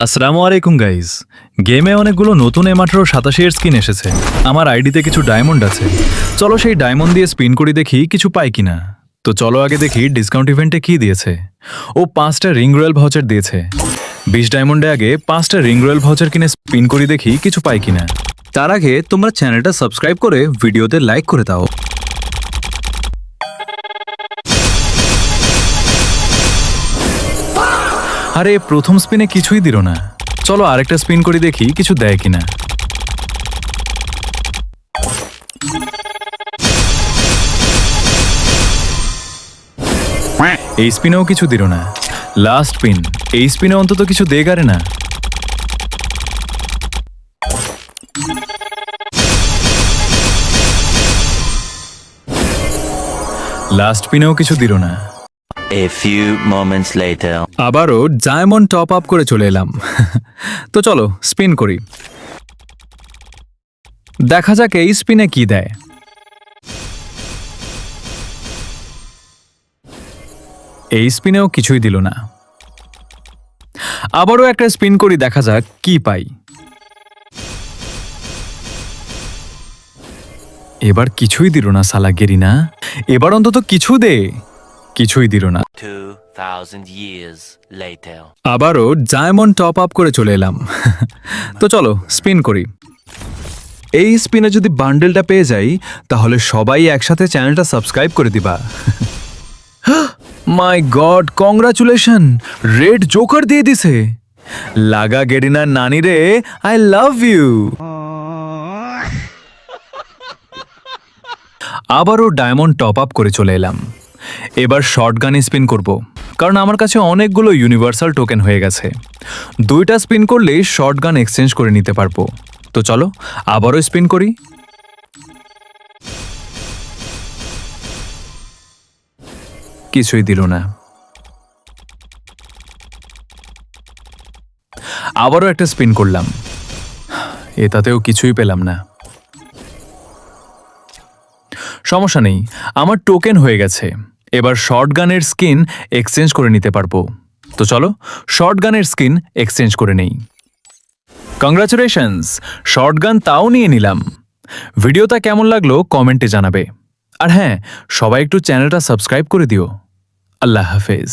আসসালামু আলাইকুম গাইজ। গেমে অনেকগুলো নতুন M1887 এর স্কিন এসেছে। আমার আইডিতে কিছু ডায়মন্ড আছে। চলো সেই ডায়মন্ড দিয়ে স্পিন করে দেখি কিছু পাই কিনা। তো চলো আগে দেখি ডিসকাউন্ট ইভেন্টে কি দিয়েছে। ও 5টা রিং রয়্যাল ভাউচার দিয়েছে। 20 ডায়মন্ডে আগে 5টা রিং রয়্যাল ভাউচার কিনে স্পিন করে দেখি কিছু পাই কিনা। তার আগে তোমরা চ্যানেলটা সাবস্ক্রাইব করে ভিডিওতে লাইক করে দাও। আরে প্রথম স্পিনে কিছুই দিল না। চলো আরেকটা স্পিন করে দেখি কিছু দেয় কিনা। এই স্পিনেও কিছু দিল না। লাস্ট স্পিন, এই স্পিনে অন্তত কিছু দেগারে না। লাস্ট স্পিনেও কিছু দিল না। A few moments later. আবারও ডায়মন্ড টপ আপ করে চলে এলাম। তো চলো স্পিন করি, দেখা যাক এই স্পিনে কি দেয়। এই স্পিনেও কিছুই দিল না। আবারও একটা স্পিন করি, দেখা যাক কি পাই। এবার কিছুই দিল না সালা গেরিনা। এবার অন্তত কিছু দে। কিছুই দিল না। 2000 years later. আবারও ডায়মন্ড টপ আপ করে চলে এলাম। তো চলো স্পিন করি। এই স্পিনে যদি বান্ডেলটা পেয়ে যাই তাহলে সবাই একসাথে চ্যানেলটা সাবস্ক্রাইব করে দিবা। মাই গড, কংগ্রাচুলেশন, রেড জোকার দিয়ে দিছে। লাগা গেরিনার নানি রে, আই লাভ ইউ। আবারও ডায়মন্ড টপ আপ করে চলে এলাম। এবার শর্টগানে স্পিন করব, কারণ আমার কাছে অনেকগুলো ইউনিভার্সাল টোকেন হয়ে গেছে। 2টা স্পিন করলেই শর্টগান এক্সচেঞ্জ করে নিতে পারবো। তো চলো আবারও স্পিন করি। কিছুই দিল না। আবারও একটা স্পিন করলাম, এটাতেও কিছুই পেলাম না। সমস্যা নেই, আমার টোকেন হয়ে গেছে। এবার শর্টগানের স্কিন এক্সচেঞ্জ করে নিতে পারবো। তো চলো শর্টগানের স্কিন এক্সচেঞ্জ করে নেই। কংগ্রাচুলেশনস, শর্টগান তাও নিয়ে নিলাম। ভিডিওটা কেমন লাগলো কমেন্টে জানাবে। আর হ্যাঁ, সবাই একটু চ্যানেলটা সাবস্ক্রাইব করে দিও। আল্লাহ হাফেজ।